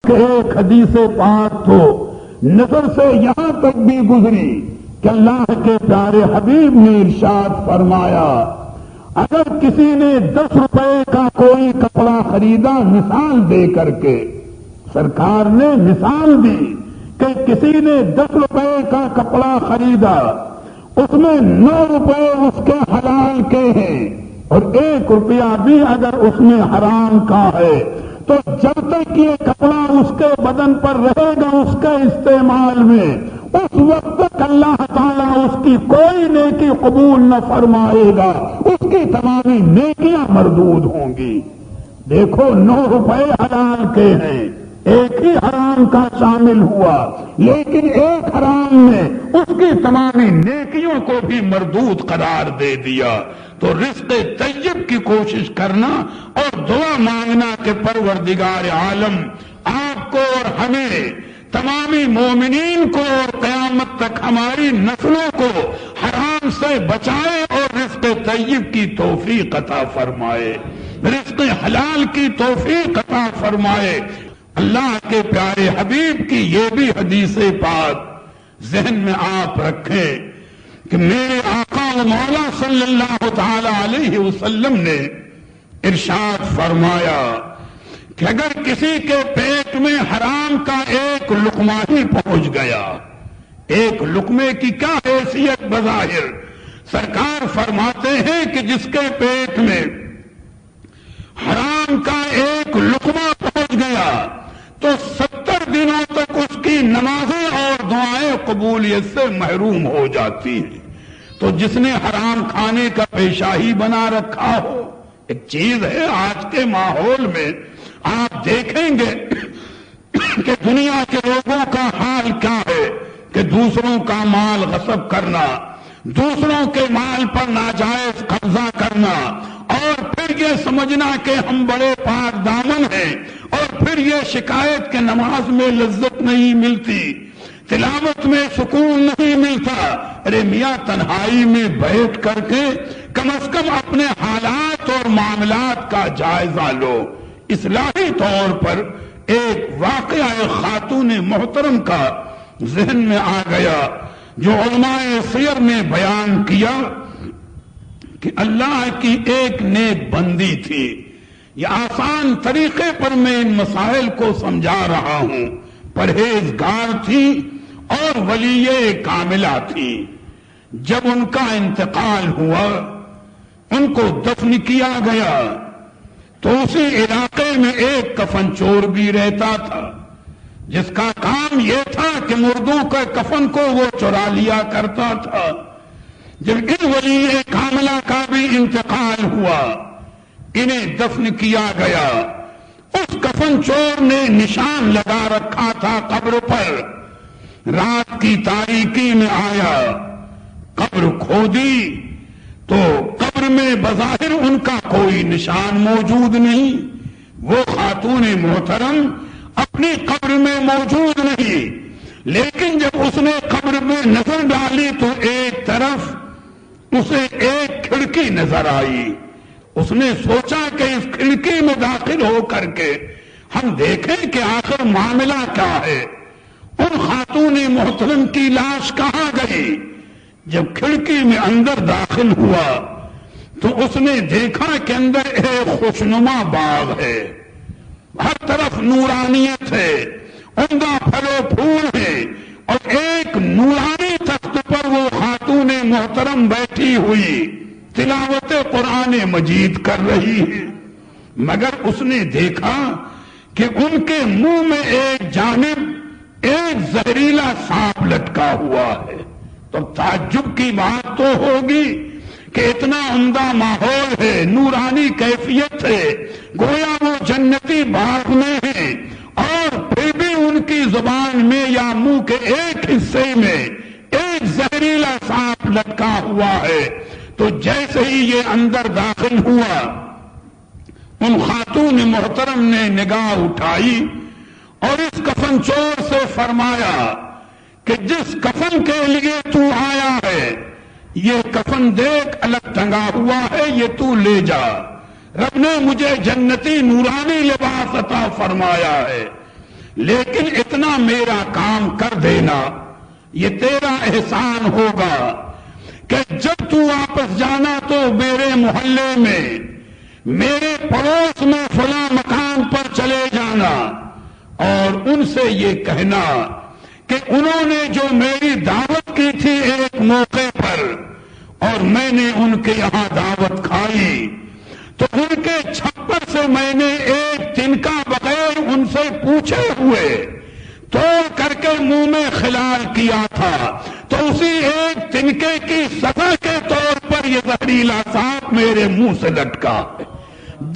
کہ ایک حدیث پاک تو نظر سے یہاں تک بھی گزری کہ اللہ کے پیارے حبیب نے ارشاد فرمایا، اگر کسی نے 10 روپے کا کوئی کپڑا خریدا، مثال دے کر کے سرکار نے مثال دی کہ کسی نے 10 روپے کا کپڑا خریدا، اس میں 9 روپے اس کے حلال کے ہیں اور 1 روپیہ بھی اگر اس میں حرام کا ہے، تو جب تک یہ کپڑا اس کے بدن پر رہے گا اس کے استعمال میں، اس وقت تک اللہ تعالیٰ اس کی کوئی نیکی قبول نہ فرمائے گا، اس کی تمامی نیکیاں مردود ہوں گی۔ دیکھو 9 روپے حلال کے ہیں، ایک ہی حرام کا شامل ہوا، لیکن ایک حرام نے اس کی تمامی نیکیوں کو بھی مردود قرار دے دیا۔ تو رزق طیب کی کوشش کرنا اور دعا مانگنا کہ پروردگار عالم آپ کو اور ہمیں، تمامی مومنین کو اور قیامت تک ہماری نسلوں کو حرام سے بچائے اور رزق طیب کی توفیق عطا فرمائے، رزق حلال کی توفیق عطا فرمائے۔ اللہ کے پیارے حبیب کی یہ بھی حدیث پاک ذہن میں آپ رکھیں کہ میرے آقا و مولا صلی اللہ تعالی علیہ وسلم نے ارشاد فرمایا کہ اگر کسی کے پیٹ میں حرام کا ایک لقمہ ہی پہنچ گیا، ایک لقمے کی کیا حیثیت بظاہر، سرکار فرماتے ہیں کہ جس کے پیٹ میں حرام کا ایک لقمہ پہنچ گیا تو 70 دنوں تک اس کی نمازیں اور دعائیں قبولیت سے محروم ہو جاتی ہیں۔ تو جس نے حرام کھانے کا پیشہ ہی بنا رکھا ہو، ایک چیز ہے آج کے ماحول میں آپ دیکھیں گے کہ دنیا کے لوگوں کا حال کیا ہے کہ دوسروں کا مال غصب کرنا، دوسروں کے مال پر ناجائز قبضہ کرنا، اور پھر یہ سمجھنا کہ ہم بڑے پاک دامن ہیں، اور پھر یہ شکایت کہ نماز میں لذت نہیں ملتی، تلاوت میں سکون نہیں ملتا۔ ارے میاں، تنہائی میں بیٹھ کر کے کم از کم اپنے حالات اور معاملات کا جائزہ لو۔ اصلاحی طور پر ایک واقعہ خاتون محترم کا ذہن میں آ گیا جو علماء سیر نے بیان کیا کہ اللہ کی ایک نیک بندی تھی۔ یہ آسان طریقے پر میں ان مسائل کو سمجھا رہا ہوں۔ پرہیزگار تھی اور ولیہ کاملہ تھی۔ جب ان کا انتقال ہوا، ان کو دفن کیا گیا، تو اسی علاقے میں ایک کفن چور بھی رہتا تھا جس کا کام یہ تھا کہ مردوں کے کفن کو وہ چرا لیا کرتا تھا۔ جب ان ولی کاملہ کا بھی انتقال ہوا، انہیں دفن کیا گیا، اس کفن چور نے نشان لگا رکھا تھا قبر پر۔ رات کی تاریکی میں آیا، قبر کھودی تو قبر میں بظاہر ان کا کوئی نشان موجود نہیں۔ وہ خاتون محترم اپنی قبر میں موجود نہیں، لیکن جب اس نے قبر میں نظر ڈالی تو ایک طرف اسے ایک کھڑکی نظر آئی۔ اس نے سوچا کہ اس کھڑکی میں داخل ہو کر کے ہم دیکھیں کہ آخر معاملہ کیا ہے، ان خاتون محترم کی لاش کہاں گئی۔ جب کھڑکی میں اندر داخل ہوا تو اس نے دیکھا کہ اندر ایک خوشنما باغ ہے، ہر طرف نورانیت ہے، عمدہ پھل و پھول ہے، اور ایک نورانی تخت پر وہ خاتون محترم بیٹھی ہوئی تلاوت قرآن مجید کر رہی ہے۔ مگر اس نے دیکھا کہ ان کے منہ میں ایک جانب ایک زہریلا سانپ لٹکا ہوا ہے۔ تو تعجب کی بات تو ہوگی کہ اتنا عمدہ ماحول ہے، نورانی کیفیت ہے، گویا وہ جنتی باغ میں ہے، اور پھر بھی ان کی زبان میں یا منہ کے ایک حصے میں ایک زہریلا سانپ لٹکا ہوا ہے۔ تو جیسے ہی یہ اندر داخل ہوا، ان خاتون محترم نے نگاہ اٹھائی اور اس کفن چور سے فرمایا کہ جس کفن کے لیے تو آیا ہے یہ کفن دیکھ الگ ٹنگا ہوا ہے، یہ تو لے جا، رب نے مجھے جنتی نورانی لباس عطا فرمایا ہے، لیکن اتنا میرا کام کر دینا، یہ تیرا احسان ہوگا کہ جب تو واپس جانا تو میرے محلے میں، میرے پڑوس میں فلاں مکان پر چلے جانا اور ان سے یہ کہنا کہ انہوں نے جو میری دعوت کی تھی ایک موقع پر اور میں نے ان کے یہاں دعوت کھائی، تو ان کے چھپر سے میں نے ایک تنکا بغیر ان سے پوچھے ہوئے توڑ کر کے منہ میں خلال کیا تھا، تو اسی ایک تنکے کی سزا کے طور پر یہ زہریلا سانپ میرے منہ سے لٹکا۔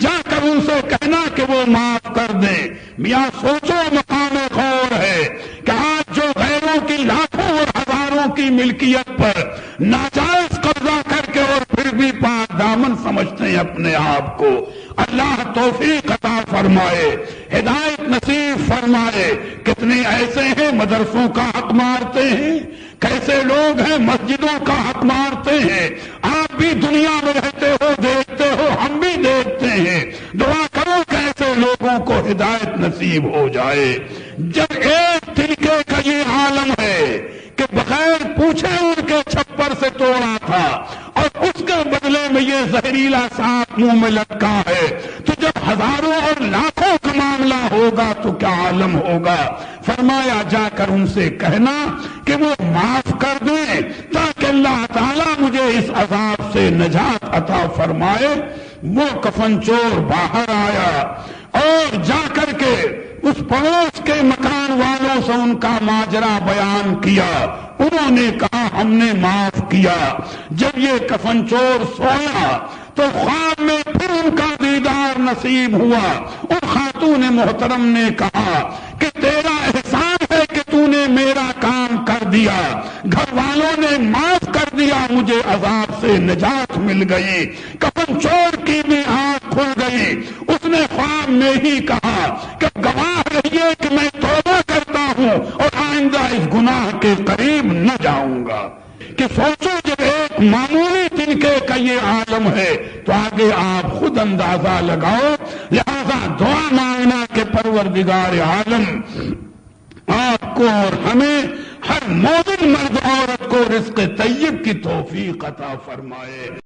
جا کر ان سے کہنا کہ وہ معاف کر دیں۔ میاں سوچو مقام غور ہے کہ آج جو غیروں کی لاکھوں اور ہزاروں کی ملکیت پر ناجائز قبضہ کر کے اور پھر بھی پاک دامن سمجھتے ہیں اپنے آپ کو، اللہ توفیق عطا فرمائے، ہدایت نصیب فرمائے۔ کتنے ایسے ہیں مدرسوں کا حق مارتے ہیں، کیسے لوگ ہیں مسجدوں کا حق مارتے ہیں۔ آپ بھی دنیا میں رہتے ہو، دیکھتے ہو، ہم بھی دیکھتے ہیں۔ دعا کرو کہ ایسے لوگوں کو ہدایت نصیب ہو جائے۔ جب ایک تنکے کا یہ عالم ہے کہ بغیر پوچھے ان کے چھپر سے توڑا تھا اور اس کے بدلے میں یہ زہریلا سانپ منہ میں لٹکا ہے، تو جب ہزاروں اور لاکھوں کا معاملہ ہوگا تو کیا عالم ہوگا۔ فرمایا جا کر ان سے کہنا کہ وہ معاف کر دیں تاکہ اللہ تعالیٰ مجھے اس عذاب سے نجات عطا فرمائے۔ وہ کفن چور باہر آیا اور جا کر کے اس پڑوس کے مکان والوں سے ان کا ماجرا بیان کیا۔ انہوں نے کہا ہم نے معاف کیا۔ جب یہ کفن چور سویا تو خواب میں پھر ان کا دیدار نصیب ہوا۔ ان خاتون محترم نے کہا کہ تیرا احسان ہے کہ تو نے میرا کام کر دیا، گھر والوں نے معاف کر دیا، مجھے عذاب سے نجات مل گئی۔ کفن چور کی بھی آنکھ کھل گئی۔ اس نے خواب میں ہی کہا کہ گواہ رہیے کہ میں توبہ کرتا ہوں اور آئندہ اس گناہ کے قریب نہ جاؤں گا۔ کہ سوچو جب ایک معمولی تنکے کا یہ عالم ہے تو آگے آپ خود اندازہ لگاؤ۔ لہذا دعا مانگنا کہ پروردگار عالم آپ کو اور ہمیں ہر مومن مرد عورت کو رزق طیب کی توفیق عطا فرمائے۔